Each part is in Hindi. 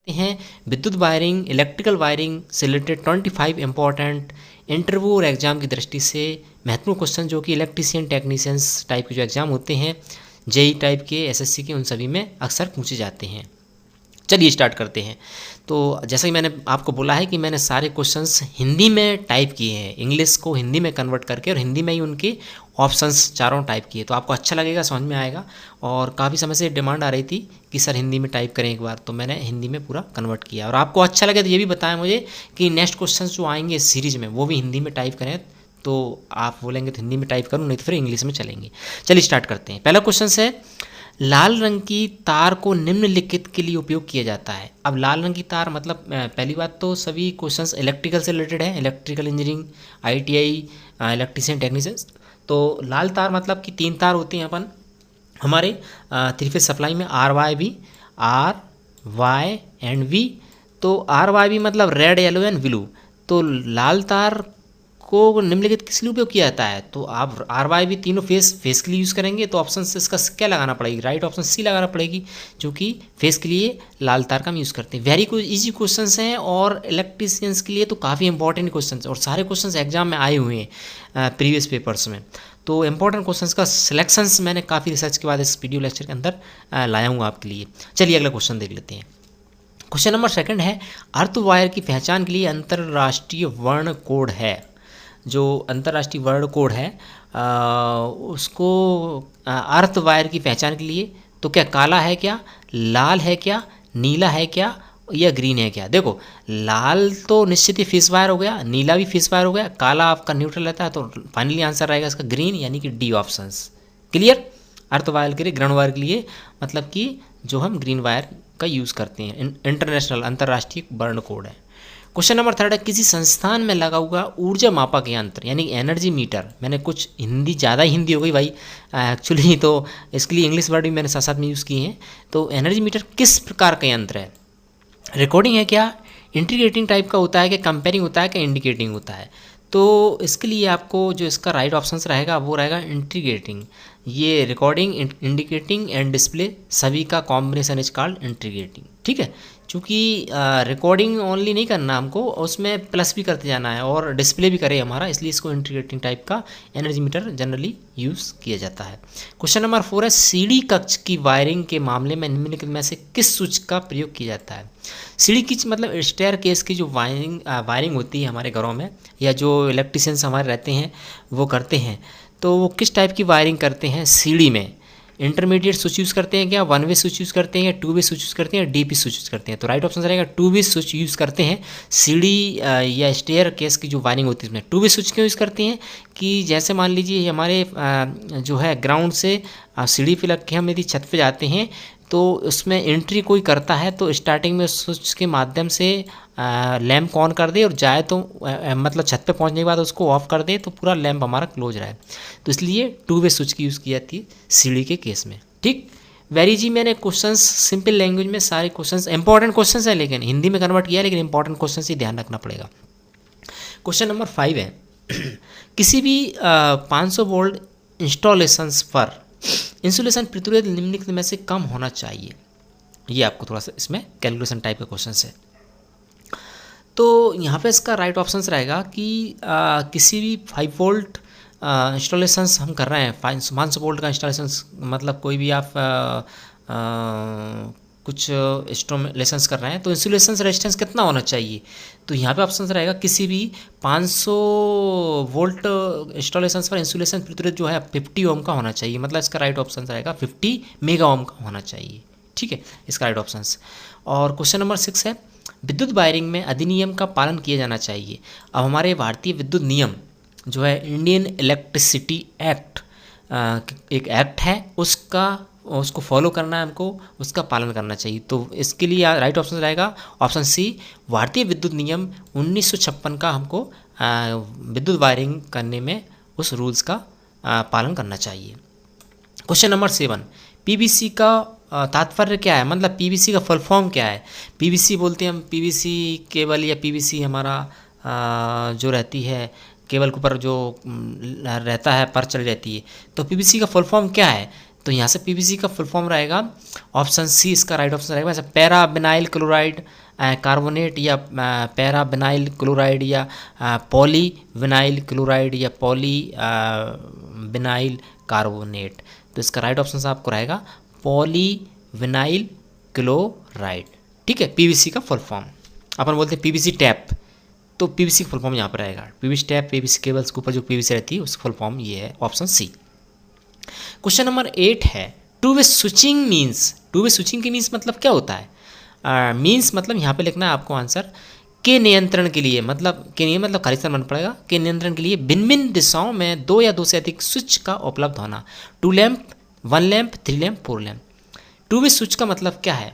हैं विद्युत वायरिंग, इलेक्ट्रिकल वायरिंग से रिलेटेड 25 इंपॉर्टेंट इंटरव्यू और एग्जाम की दृष्टि से महत्वपूर्ण क्वेश्चन जो कि इलेक्ट्रीशियन टेक्नीशियंस टाइप के जो एग्जाम होते हैं, जेई टाइप के, एसएससी के, उन सभी में अक्सर पूछे जाते हैं। चलिए स्टार्ट करते हैं। तो जैसा कि मैंने आपको बोला है कि मैंने सारे क्वेश्चंस हिंदी में टाइप किए हैं, इंग्लिश को हिंदी में कन्वर्ट करके, और हिंदी में ही उनके ऑप्शंस चारों टाइप किए, तो आपको अच्छा लगेगा, समझ में आएगा। और काफ़ी समय से डिमांड आ रही थी कि सर हिंदी में टाइप करें एक बार, तो मैंने हिंदी में पूरा कन्वर्ट किया। और आपको अच्छा लगे तो ये भी बताएं मुझे कि नेक्स्ट क्वेश्चन जो आएंगे इस सीरीज़ में वो भी हिंदी में टाइप करें, तो आप बोलेंगे तो हिंदी में टाइप करूँ, नहीं तो फिर इंग्लिश में चलेंगे। चलिए स्टार्ट करते हैं। पहला क्वेश्चन है, लाल रंग की तार को निम्नलिखित के लिए उपयोग किया जाता है। अब लाल रंग की तार मतलब पहली बात तो सभी क्वेश्चंस इलेक्ट्रिकल से रिलेटेड है, electrical engineering, ITI, electrician technicians. तो लाल तार मतलब कि 3 तार होती हैं अपन हमारे 3 फेज सप्लाई में, R Y V, R Y and V. तो आर वाई वी मतलब रेड, येलो एंड ब्लू। तो लाल तार को निम्नलिखित किस लिए उपयोग किया जाता है? तो आप आर वाई भी तीनों फेस के लिए यूज़ करेंगे, तो ऑप्शन से इसका क्या लगाना पड़ेगी? राइट ऑप्शन सी लगाना पड़ेगी, क्योंकि फेस के लिए लाल तार का हम यूज़ करते हैं। वेरी कुछ ईजी क्वेश्चंस हैं और इलेक्ट्रीशियंस के लिए तो काफ़ी इंपॉर्टेंट क्वेश्चंस, और सारे क्वेश्चंस एग्जाम में आए हुए हैं प्रीवियस पेपर्स में। तो इंपॉर्टेंट क्वेश्चंस का सिलेक्शंस मैंने काफ़ी रिसर्च के बाद इस वीडियो लेक्चर के अंदर लाया हूँ आपके लिए। चलिए अगला क्वेश्चन देख लेते हैं। क्वेश्चन नंबर 2 है, अर्थ वायर की पहचान के लिए अंतर्राष्ट्रीय वर्ण कोड है। जो अंतर्राष्ट्रीय वर्ण कोड है उसको अर्थ वायर की पहचान के लिए, तो क्या काला है क्या, लाल है क्या, नीला है क्या, या ग्रीन है क्या? देखो लाल तो निश्चित ही फिश वायर हो गया, नीला भी फिश वायर हो गया, काला आपका न्यूट्रल रहता है, तो फाइनली आंसर रहेगा इसका ग्रीन, यानी कि D options. Clear? Earth wire के लिए, ग्रहण वायर के लिए मतलब कि जो हम ग्रीन वायर का यूज़ करते हैं, इंटरनेशनल अंतर्राष्ट्रीय वर्ण कोड है। क्वेश्चन नंबर 3 है, किसी संस्थान में लगा हुआ ऊर्जा मापक यंत्र यानी एनर्जी मीटर, मैंने कुछ हिंदी ज़्यादा हिंदी हो गई भाई एक्चुअली, तो इसके लिए इंग्लिश वर्ड भी मैंने साथ साथ में यूज़ किए हैं। तो एनर्जी मीटर किस प्रकार का यंत्र है? रिकॉर्डिंग है क्या, इंटीग्रेटिंग टाइप का होता है, कि कंपेयरिंग होता है, कि इंडिकेटिंग होता है? तो इसके लिए आपको जो इसका राइट ऑप्शन रहेगा वो रहेगा इंटीग्रेटिंग। ये रिकॉर्डिंग, इंडिकेटिंग एंड डिस्प्ले सभी का कॉम्बिनेशन इज कॉल्ड इंटीग्रेटिंग। ठीक है, क्योंकि रिकॉर्डिंग ओनली नहीं करना हमको, उसमें प्लस भी करते जाना है और डिस्प्ले भी करे हमारा, इसलिए इसको इंटीग्रेटिंग टाइप का एनर्जी मीटर जनरली यूज़ किया जाता है। क्वेश्चन नंबर 4 है, सीढ़ी कक्ष की वायरिंग के मामले में निम्नलिखित में से किस स्विच का प्रयोग किया जाता है? सीढ़ी की मतलब स्टेयर केस की जो वायरिंग होती है हमारे घरों में, या जो इलेक्ट्रीशियंस हमारे रहते हैं वो करते हैं, तो वो किस टाइप की वायरिंग करते हैं सीढ़ी में? इंटरमीडिएट स्विच यूज़ करते हैं क्या, 1 वे स्विच यूज़ करते हैं, या 2 वे स्विच यूज़ करते हैं, या डीपी स्विच यूज़ करते हैं? तो राइट ऑप्शन रहेगा 2 वे स्विच यूज़ करते हैं। सीढ़ी या स्टेयर केस की जो वायरिंग होती है उसमें 2 वे स्विच क्यों यूज़ करते हैं? कि जैसे मान लीजिए हमारे जो है ग्राउंड से सीढ़ी पे लग के हम यदि छत पे जाते हैं, तो उसमें एंट्री कोई करता है तो स्टार्टिंग में स्विच के माध्यम से लैंप ऑन कर दे, और जाए तो मतलब छत पे पहुंचने के बाद उसको ऑफ कर दे, तो पूरा लैंप हमारा क्लोज रहे। तो इसलिए 2 वे स्विच की यूज़ की जाती है सीढ़ी के केस में। ठीक, वेरी जी, मैंने क्वेश्चंस सिंपल लैंग्वेज में सारे क्वेश्चंस, इंपॉर्टेंट क्वेश्चंस हैं लेकिन हिंदी में कन्वर्ट किया है, लेकिन इंपॉर्टेंट क्वेश्चंस ही ध्यान रखना पड़ेगा। क्वेश्चन नंबर 5 है, किसी भी 500 वोल्ट इंस्टॉलेशंस पर इंसुलेशन प्रतिरोध निम्नलिखित में से कम होना चाहिए। ये आपको थोड़ा सा इसमें कैलकुलेशन टाइप का क्वेश्चन है। तो यहाँ पे इसका राइट ऑप्शन रहेगा कि किसी भी 5 वोल्ट इंस्टॉलेशंस हम कर रहे हैं, 500 वोल्ट का इंस्टॉलेशंस मतलब कोई भी आप कुछ इंस्टॉलेशंस कर रहे हैं, तो इंसुलेशन रेजिस्टेंस कितना होना चाहिए? तो यहाँ पे ऑप्शन रहेगा किसी भी 500 वोल्ट इंस्टॉलेशंस पर इंसुलेशन प्रतिरोध जो है 50 ओम का होना चाहिए, मतलब इसका राइट ऑप्शन रहेगा 50 मेगा ओम का होना चाहिए। ठीक है, इसका राइट ऑप्शन। और क्वेश्चन नंबर 6 है, विद्युत वायरिंग में अधिनियम का पालन किया जाना चाहिए। अब हमारे भारतीय विद्युत नियम जो है इंडियन इलेक्ट्रिसिटी एक्ट, एक एक्ट है, उसको फॉलो करना है हमको, उसका पालन करना चाहिए। तो इसके लिए राइट ऑप्शन रहेगा ऑप्शन सी, भारतीय विद्युत नियम 1956 का हमको विद्युत वायरिंग करने में उस रूल्स का पालन करना चाहिए। क्वेश्चन नंबर 7, पीवीसी का तात्पर्य क्या है, मतलब पीवीसी का फुल फॉर्म क्या है? पीवीसी बोलते हैं हम पीवीसी केबल, या पीवीसी हमारा जो रहती है केबल के ऊपर जो रहता है पर चल जाती है, तो पीवीसी का फुल फॉर्म क्या है? तो यहाँ से पीवीसी का फुल फॉर्म रहेगा ऑप्शन सी इसका राइट ऑप्शन रहेगा। ऐसा पैरा बिनाइल क्लोराइड कार्बोनेट या पैरा बिनाइल क्लोराइड या पॉली विनाइल क्लोराइड या पॉली विनाइल कार्बोनेट। तो इसका राइट ऑप्शन आपको रहेगा पॉली विनाइल क्लोराइड। ठीक है, पीवीसी का फुल फॉर्म अपन बोलते हैं पीवीसी टैप, तो पीवीसी का फुल फॉर्म यहाँ पर रहेगा। पीवीसी टैप, पीवीसी केबल्स के ऊपर जो पीवीसी रहती है उसका फुल फॉर्म ये है ऑप्शन सी। क्वेश्चन नंबर 8 है two way switching means. Two way switching के मीन्स मतलब क्या होता है? मीन्स मतलब यहाँ पे लिखना है आपको आंसर के नियंत्रण के लिए, मतलब के नियम मतलब खाली मन पड़ेगा। के नियंत्रण के लिए भिन्न भिन्न दिशाओं में 2 या 2 से अधिक स्विच का उपलब्ध होना। 2 lamp, 1 lamp, 3 lamp, 4 lamp. Two way switch का मतलब क्या है?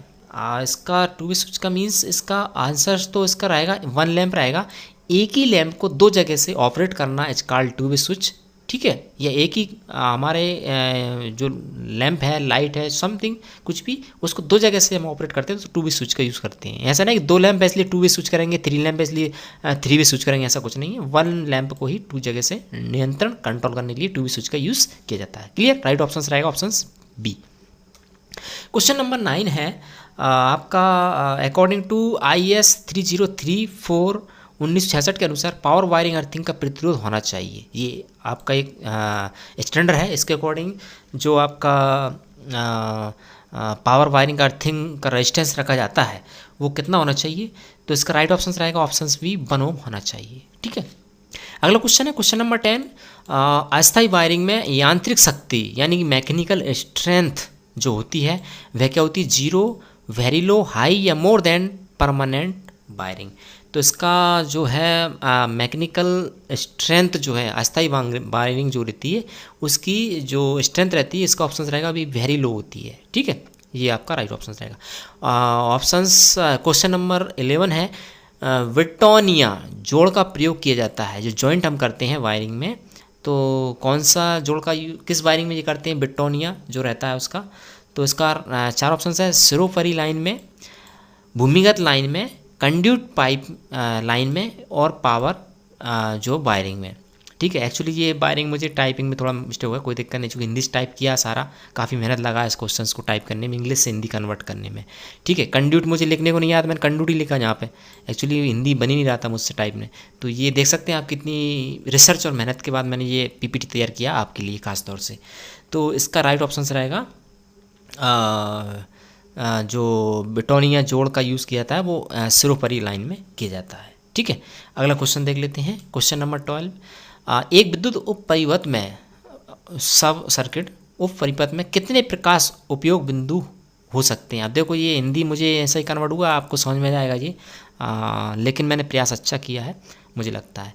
इसका टू वे स्विच का मीन्स इसका आंसर तो इसका रहेगा 1 लैंप रहेगा। एक ही लैंप को 2 जगह से ऑपरेट करना is called two way switch. ठीक है, या एक ही हमारे जो लैंप है, लाइट है, समथिंग कुछ भी, उसको 2 जगह से हम ऑपरेट करते हैं तो टू वे स्विच का यूज़ करते हैं। ऐसा नहीं कि 2 लैंप है इसलिए 2 वे स्विच करेंगे, 3 लैंप है इसलिए 3 वे स्विच करेंगे, ऐसा कुछ नहीं है। 1 लैंप को ही 2 जगह से नियंत्रण कंट्रोल करने के लिए टू वे स्विच का यूज़ किया जाता है। क्लियर? राइट ऑप्शन रहेगा ऑप्शन बी। क्वेश्चन नंबर 9 है आपका अकॉर्डिंग टू IS 3034 1966 के अनुसार पावर वायरिंग अर्थिंग का प्रतिरोध होना चाहिए। ये आपका एक स्टैंडर्ड है, इसके अकॉर्डिंग जो आपका पावर वायरिंग अर्थिंग का रेजिस्टेंस रखा जाता है वो कितना होना चाहिए? तो इसका राइट ऑप्शन रहेगा ऑप्शन बी 1 ओम होना चाहिए। ठीक है, अगला क्वेश्चन है क्वेश्चन नंबर 10 अस्थायी वायरिंग में यांत्रिक शक्ति यानी कि मैकेनिकल स्ट्रेंथ जो होती है वह क्या होती है? 0, वेरी लो, हाई या मोर देन परमानेंट वायरिंग। तो इसका जो है मैकेनिकल स्ट्रेंथ जो है अस्थायी वायरिंग जो रहती है उसकी जो स्ट्रेंथ रहती है इसका ऑप्शन रहेगा अभी वेरी लो होती है। ठीक है, ये आपका राइट ऑप्शन रहेगा। ऑप्शंस क्वेश्चन नंबर 11 है विट्टोनिया जोड़ का प्रयोग किया जाता है। जो जॉइंट हम करते हैं वायरिंग में, तो कौन सा जोड़ का किस वायरिंग में ये करते हैं? विट्टोनिया जो रहता है उसका। तो इसका 4 ऑप्शन है सिरोपरी लाइन में, भूमिगत लाइन में, कंड्यूट पाइप लाइन में और पावर जो वायरिंग में। ठीक है, एक्चुअली ये वायरिंग मुझे टाइपिंग में थोड़ा मिस्टेक हुआ, कोई दिक्कत नहीं, चूँकि हिंदी से टाइप किया सारा, काफ़ी मेहनत लगा इस क्वेश्चन को टाइप करने में, इंग्लिश से हिंदी कन्वर्ट करने में। ठीक है, कंड्यूट मुझे लिखने को नहीं याद, मैंने कंड्यूट ही लिखा यहाँ पे, एक्चुअली हिंदी बन ही नहीं रहा था मुझसे टाइप में। तो ये देख सकते हैं आप कितनी रिसर्च और मेहनत के बाद मैंने ये PPT तैयार किया आपके लिए खास तौर से। तो इसका राइट ऑप्शन रहेगा जो विट्टोनिया जोड़ का यूज़ किया जाता है वो सिरोपरी लाइन में किया जाता है। ठीक है, अगला क्वेश्चन देख लेते हैं क्वेश्चन नंबर 12 एक विद्युत उप परिपथ में सब सर्किट उप परिपथ में कितने प्रकाश उपयोग बिंदु हो सकते हैं? अब देखो ये हिंदी मुझे ऐसा ही कन्वर्ट हुआ, आपको समझ में आएगा जी, लेकिन मैंने प्रयास अच्छा किया है मुझे लगता है।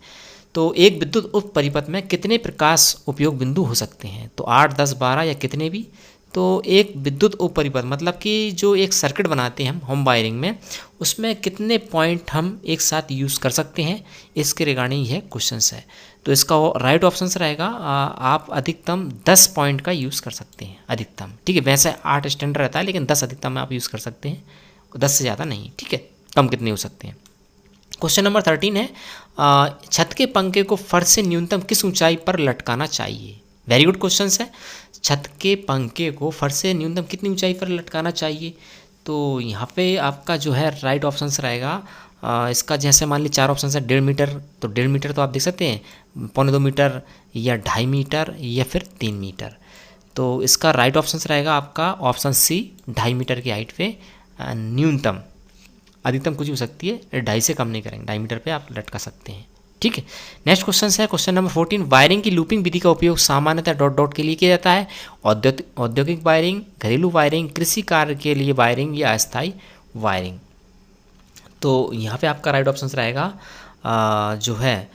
तो एक विद्युत उप परिपथ में कितने प्रकाश उपयोग बिंदु हो सकते हैं? तो 8, 10, 12 या कितने भी। तो एक विद्युत उप परिपथ मतलब कि जो एक सर्किट बनाते हैं हम होम वायरिंग में, उसमें कितने पॉइंट हम एक साथ यूज़ कर सकते हैं, इसके रिगार्डिंग यह क्वेश्चन है। तो इसका राइट ऑप्शन रहेगा आप अधिकतम 10 पॉइंट का यूज़ कर सकते हैं अधिकतम। ठीक है, वैसे 8 स्टैंडर्ड रहता है लेकिन 10 अधिकतम में आप यूज़ कर सकते हैं, 10 से ज़्यादा नहीं। ठीक है, कम कितने हो सकते हैं। क्वेश्चन नंबर 13 है छत के पंखे को फर्श से न्यूनतम किस ऊंचाई पर लटकाना चाहिए? वेरी गुड क्वेश्चन है। छत के पंखे को फर्श से न्यूनतम कितनी ऊंचाई पर लटकाना चाहिए? तो यहाँ पे आपका जो है राइट ऑप्शन रहेगा इसका, जैसे मान ली 4 ऑप्शन है 1.5 मीटर, तो 1.5 मीटर तो आप देख सकते हैं, 1.25 मीटर या 2.5 मीटर या फिर 3 मीटर। तो इसका राइट ऑप्शन रहेगा आपका ऑप्शन सी 2.5 मीटर की हाइट पे न्यूनतम, अधिकतम कुछ हो सकती है, 2.5 से कम नहीं करेंगे, 2.5 मीटर पे आप लटका सकते हैं। ठीक है, नेक्स्ट क्वेश्चन है क्वेश्चन नंबर 14 वायरिंग की लूपिंग विधि का उपयोग सामान्यतः डॉट डॉट के लिए किया जाता है। औद्योगिक वायरिंग, घरेलू वायरिंग, कृषि कार्य के लिए वायरिंग या अस्थायी वायरिंग। तो यहाँ पे आपका राइट ऑप्शन रहेगा जो है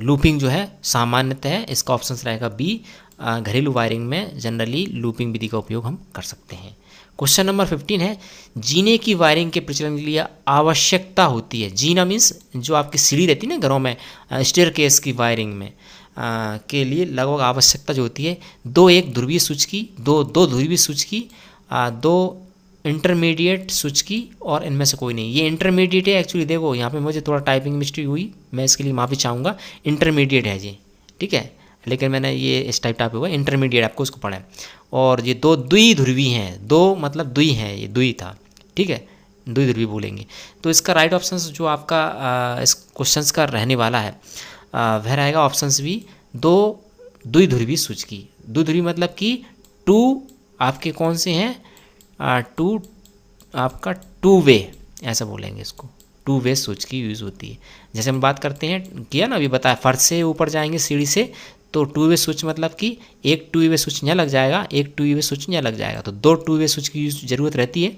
लूपिंग जो है सामान्यतः, इसका ऑप्शन रहेगा बी, घरेलू वायरिंग में जनरली लूपिंग विधि का उपयोग हम कर सकते हैं। क्वेश्चन नंबर 15 है जीने की वायरिंग के प्रचलन के लिए आवश्यकता होती है। जीना मीन्स जो आपकी सीढ़ी रहती है ना घरों में, स्टेयरकेस की वायरिंग में के लिए लगभग आवश्यकता जो होती है 2 एक ध्रुवीय स्विच की, 2 ध्रुवीय स्विच की, 2 इंटरमीडिएट स्विच की और इनमें से कोई नहीं। ये इंटरमीडिएट है एक्चुअली, देखो यहाँ पे मुझे थोड़ा टाइपिंग मिस्टेक हुई, मैं इसके लिए माफ़ी चाहूँगा, इंटरमीडिएट है जी। ठीक है, लेकिन मैंने ये इस टाइप हुआ इंटरमीडिएट आपको उसको पढ़ा है। और ये दो द्विध्रुवी हैं, दो मतलब द्वि हैं, ये द्वि था, ठीक है, द्विध्रुवी बोलेंगे। तो इसका राइट ऑप्शन जो आपका इस क्वेश्चन का रहने वाला है वह रहेगा ऑप्शन बी, दो द्विध्रुवी सूचकी। द्विध्रुवी मतलब कि टू आपके कौन से हैं, टू आपका टू वे ऐसा बोलेंगे इसको, टू वे सूचकी यूज़ होती है। जैसे हम बात करते हैं किया ना, अभी बताया फर्श से ऊपर जाएंगे सीढ़ी से, तो टू वे स्विच मतलब कि एक टू वे स्विच यहाँ लग जाएगा, एक टू वे स्विच यहाँ लग जाएगा, तो दो टू वे स्विच की ज़रूरत रहती है।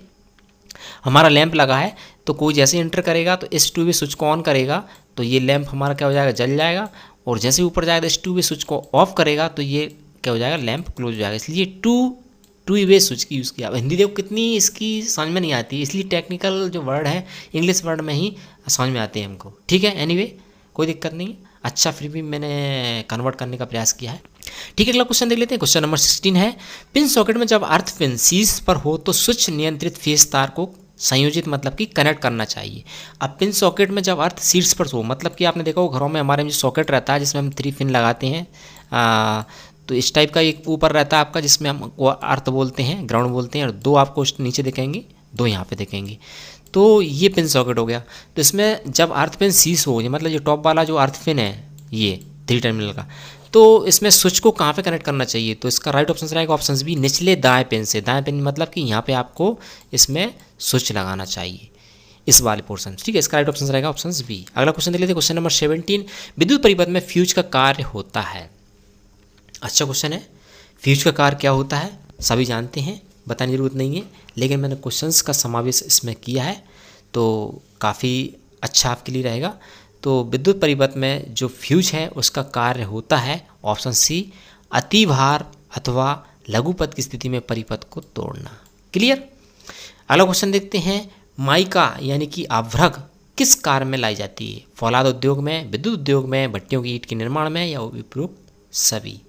हमारा लैंप लगा है तो कोई जैसे एंटर करेगा तो इस टू वे स्विच को ऑन करेगा तो ये लैंप हमारा क्या हो जाएगा, जल जाएगा, और जैसे ऊपर जाएगा इस टू वे स्विच को ऑफ करेगा तो ये क्या हो जाएगा, लैंप क्लोज हो जाएगा। इसलिए टू वे स्विच की यूज़ किया। अब हिंदी देखो कितनी इसकी समझ में नहीं आती, इसलिए टेक्निकल जो वर्ड है इंग्लिश वर्ड में ही समझ में आते हैं हमको, ठीक है। एनीवे कोई दिक्कत नहीं, अच्छा फिर भी मैंने कन्वर्ट करने का प्रयास किया है, ठीक है। अगला क्वेश्चन देख लेते हैं। क्वेश्चन नंबर 16 है, पिन सॉकेट में जब अर्थ पिन शीर्ष पर हो तो स्विच नियंत्रित फेस तार को संयोजित मतलब कि कनेक्ट करना चाहिए। अब पिन सॉकेट में जब अर्थ शीर्ष पर हो मतलब कि आपने देखा हो घरों में हमारे में जो सॉकेट रहता है जिसमें हम 3 पिन लगाते हैं, तो इस टाइप का एक ऊपर रहता है आपका जिसमें हम अर्थ बोलते हैं, ग्राउंड बोलते हैं, और दो आपको नीचे दिखेंगे, दो यहाँ पे दिखेंगे, तो ये पिन सॉकेट हो गया। तो इसमें जब अर्थ पिन शीर्ष हो, मतलब ये टॉप वाला जो अर्थ पिन है ये 3 टर्मिनल का, तो इसमें स्विच को कहाँ पे कनेक्ट करना चाहिए, तो इसका राइट ऑप्शन रहेगा ऑप्शन बी, निचले दाएं पिन से। दाएं पिन मतलब कि यहाँ पे आपको इसमें स्विच लगाना चाहिए इस वाले पोर्शन, ठीक है। इसका राइट ऑप्शन रहेगा ऑप्शन बी। अगला क्वेश्चन देख लेते हैं। क्वेश्चन नंबर 17, विद्युत परिपथ में फ्यूज का कार्य होता है। अच्छा क्वेश्चन है, फ्यूज का कार्य क्या होता है सभी जानते हैं, बताने की जरूरत नहीं है, लेकिन मैंने क्वेश्चंस का समावेश इसमें किया है तो काफ़ी अच्छा आपके लिए रहेगा। तो विद्युत परिपथ में जो फ्यूज है उसका कार्य होता है ऑप्शन सी, अतिभार अथवा लघुपथ की स्थिति में परिपथ को तोड़ना। क्लियर। अगला क्वेश्चन देखते हैं, माइका यानी कि अभ्रक किस कार्य में लाई जाती है, फौलाद उद्योग में, विद्युत उद्योग में, भट्टियों की ईंट के निर्माण में, या उपयुक्त सभी।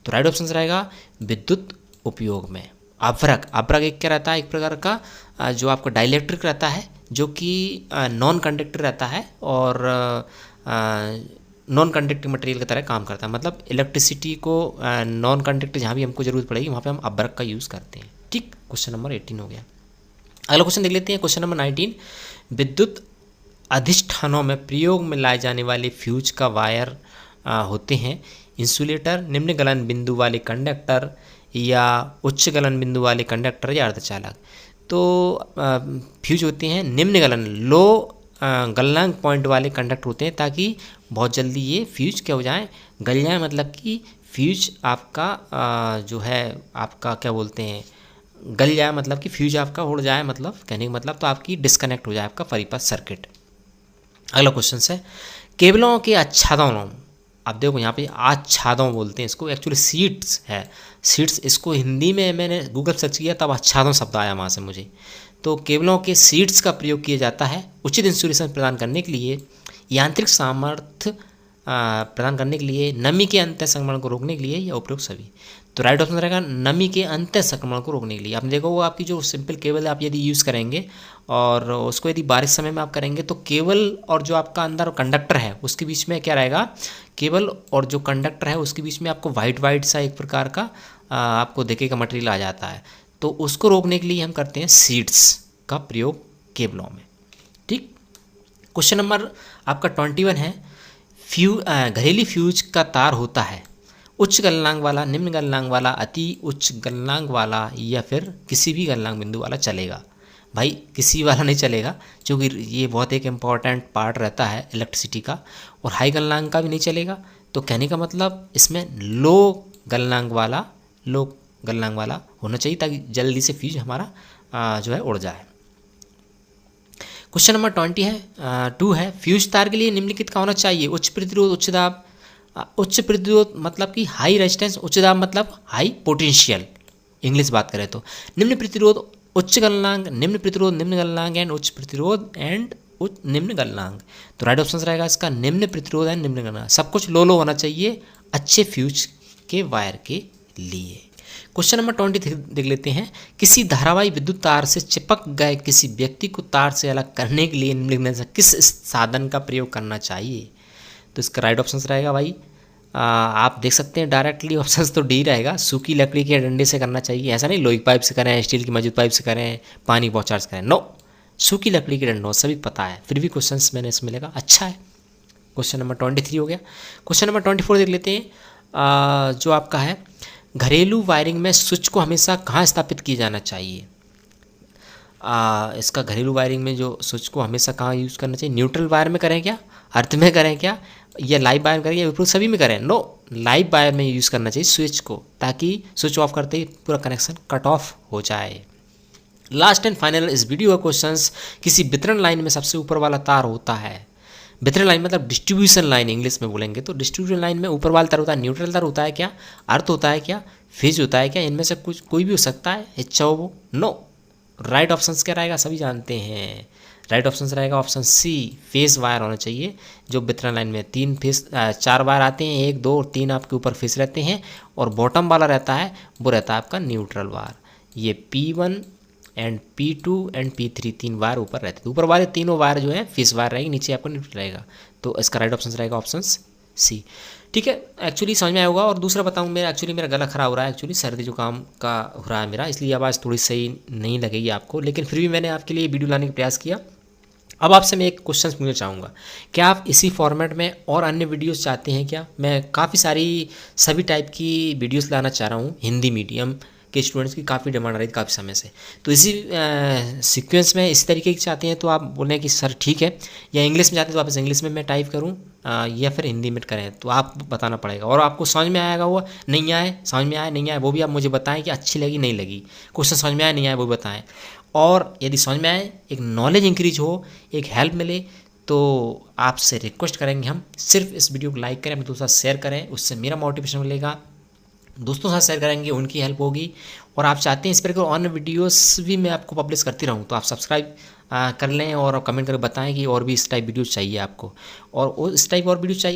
तो राइट ऑप्शन रहेगा विद्युत उपयोग में। अभ्रक, अभ्रक एक क्या रहता है, एक प्रकार का जो आपको डाइलेक्ट्रिक रहता है जो कि नॉन कंडक्टर रहता है और नॉन कंडक्टिंग मटेरियल की तरह काम करता है, मतलब इलेक्ट्रिसिटी को नॉन कंडक्टर जहाँ भी हमको जरूरत पड़ेगी वहाँ पे हम अभ्रक का यूज़ करते हैं, ठीक। क्वेश्चन नंबर 18 हो गया। अगला क्वेश्चन देख लेते हैं। क्वेश्चन नंबर 19, विद्युत अधिष्ठानों में प्रयोग में लाए जाने वाले फ्यूज का वायर होते हैं इंसुलेटर, निम्न गलन बिंदु वाले कंडक्टर, या उच्च गलन बिंदु वाले कंडक्टर, या अर्धचालक। तो फ्यूज होते हैं निम्न गलन, लो गलनांक पॉइंट वाले कंडक्टर होते हैं ताकि बहुत जल्दी ये फ्यूज क्या हो जाए, गल जाए, मतलब कि फ्यूज आपका जो है आपका क्या बोलते हैं, गल जाए, मतलब कि फ्यूज आपका उड़ जाए, मतलब कहने का मतलब तो आपकी डिस्कनेक्ट हो जाए आपका परिपथ सर्किट। अगला क्वेश्चन है, केबलों के आच्छादनों, आप देखो यहाँ पे आच्छादन बोलते हैं इसको, एक्चुअली सीट्स है, सीट्स इसको हिंदी में मैंने गूगल सर्च किया तब आच्छादन शब्द आया वहाँ से मुझे। तो केबलों के सीट्स का प्रयोग किया जाता है उचित इंसुलेशन प्रदान करने के लिए, यांत्रिक सामर्थ्य प्रदान करने के लिए, नमी के अंतः संक्रमण को रोकने के लिए, या उपयुक्त सभी। तो राइट ऑप्शन रहेगा नमी के अंतः संक्रमण को रोकने के लिए। आपने देखो वो आपकी जो सिंपल केबल आप यदि यूज़ करेंगे और उसको यदि बारिश समय में आप करेंगे तो केबल और जो आपका अंदर कंडक्टर है उसके बीच में क्या रहेगा, केबल और जो कंडक्टर है उसके बीच में आपको वाइट सा एक प्रकार का आपको देखेगा मटेरियल आ जाता है, तो उसको रोकने के लिए हम करते हैं सीड्स का प्रयोग केबलों में, ठीक। क्वेश्चन नंबर आपका 21 है, घरेलू फ्यूज का तार होता है उच्च गलनांक वाला, निम्न गलनांक वाला, अति उच्च गलनांक वाला, या फिर किसी भी गलनांक बिंदु वाला चलेगा। भाई किसी वाला नहीं चलेगा क्योंकि ये बहुत एक इम्पॉर्टेंट पार्ट रहता है इलेक्ट्रिसिटी का, और हाई गलनांक का भी नहीं चलेगा। तो कहने का मतलब इसमें लो गलनांक वाला होना चाहिए ताकि जल्दी से फ्यूज हमारा जो है उड़ जाए। क्वेश्चन नंबर 2 है, फ्यूज तार के लिए निम्नलिखित का होना चाहिए, उच्च प्रतिरोध उच्च दाब। उच्च प्रतिरोध मतलब कि हाई रेजिस्टेंस, उच्च दाब मतलब हाई पोटेंशियल, इंग्लिश बात करें तो। निम्न प्रतिरोध उच्च गलनांक, निम्न प्रतिरोध निम्न गलनांक, एंड उच्च प्रतिरोध एंड निम्न गलनांक। तो राइट ऑप्शन रहेगा इसका निम्न प्रतिरोध एंड निम्न गलनांक। सब कुछ लो होना चाहिए अच्छे फ्यूज के वायर के लिए। क्वेश्चन नंबर 23 देख लेते हैं, किसी धारावाही विद्युत तार से चिपक गए किसी व्यक्ति को तार से अलग करने के लिए निम्नलिखित में से किस साधन का प्रयोग करना चाहिए। तो इसका राइट ऑप्शन रहेगा भाई आप देख सकते हैं डायरेक्टली ऑप्शन तो डी रहेगा। सूखी लकड़ी के डंडे से करना चाहिए, ऐसा नहीं लोहे की पाइप से करें, स्टील की मजबूत पाइप से करें, पानी बौछार से करें, नो, सूखी लकड़ी के डंडों सभी पता है, फिर भी क्वेश्चन मैंने इसमें लगा अच्छा है। क्वेश्चन नंबर 23 हो गया। क्वेश्चन नंबर 24 देख लेते हैं, जो आपका है घरेलू वायरिंग में स्विच को हमेशा कहाँ स्थापित किया जाना चाहिए। इसका घरेलू वायरिंग में जो स्विच को हमेशा कहाँ यूज़ करना चाहिए, न्यूट्रल वायर में करें क्या, अर्थ में करें क्या, या लाइव वायर में करें, या विपरीत सभी में करें, नो, लाइव वायर में यूज़ करना चाहिए स्विच को, ताकि स्विच ऑफ करते ही पूरा कनेक्शन कट ऑफ हो जाए। लास्ट एंड फाइनल इस वीडियो का क्वेश्चंस, किसी वितरण लाइन में सबसे ऊपर वाला तार होता है, वितरण लाइन मतलब डिस्ट्रीब्यूशन लाइन इंग्लिश में बोलेंगे, तो डिस्ट्रीब्यूशन लाइन में ऊपर वाला तार होता है, न्यूट्रल तार होता है क्या, अर्थ होता है क्या, फेज होता है क्या, इनमें से कुछ कोई भी हो सकता है, अच्छा हो वो, नो, राइट ऑप्शन क्या रहेगा सभी जानते हैं, राइट ऑप्शन रहेगा ऑप्शन सी, फेस वायर होना चाहिए। जो वितरण लाइन में 3 फेस 4 वायर आते हैं, 1 2 और 3 आपके ऊपर फेस रहते हैं, और बॉटम वाला रहता है वो रहता है आपका न्यूट्रल वायर। ये P1 and P2 and P3 3 wire ऊपर रहते हैं, ऊपर वाले तीनों वायर जो है फेस वायर रहेगी, नीचे आपका न्यूट्रल रहेगा, तो इसका राइट ऑप्शन रहेगा ऑप्शन सी। ठीक है, एक्चुअली समझ में आया होगा। और दूसरा बताऊँ, मेरा गला खराब हो रहा है, एक्चुअली सर्दी जुकाम का हो रहा है मेरा, इसलिए आवाज़ थोड़ी सही नहीं लगेगी आपको, लेकिन फिर भी मैंने आपके लिए वीडियो लाने का प्रयास किया। अब आपसे मैं एक क्वेश्चन पूछना चाहूँगा, क्या आप इसी फॉर्मेट में और अन्य वीडियोस चाहते हैं क्या। मैं काफ़ी सारी सभी टाइप की वीडियोस लाना चाह रहा हूँ, हिंदी मीडियम के स्टूडेंट्स की काफ़ी डिमांड आ रही थी काफ़ी समय से, तो इसी सीक्वेंस में इसी तरीके की चाहते हैं तो आप बोलें कि सर ठीक है, या इंग्लिश में चाहते हैं तो आप इंग्लिश में मैं टाइप करूँ या फिर हिंदी में करें, तो आप बताना पड़ेगा। और आपको समझ में आएगा वो नहीं आए, समझ में आए नहीं आए वो भी आप मुझे बताएं कि अच्छी लगी नहीं लगी, क्वेश्चन समझ में आए नहीं आए वो बताएं। और यदि समझ में आए, एक नॉलेज इंक्रीज हो, एक हेल्प मिले, तो आपसे रिक्वेस्ट करेंगे हम सिर्फ इस वीडियो को लाइक करें, अपने दोस्तों के साथ शेयर करें, उससे मेरा मोटिवेशन मिलेगा, दोस्तों के साथ शेयर करेंगे उनकी हेल्प होगी। और आप चाहते हैं इस पर अन्य वीडियोस भी मैं आपको पब्लिश करती रहूँ, तो आप सब्सक्राइब कर लें और कमेंट करके बताएं कि और भी इस टाइप वीडियोस चाहिए आपको, और इस टाइप और वीडियो चाहिए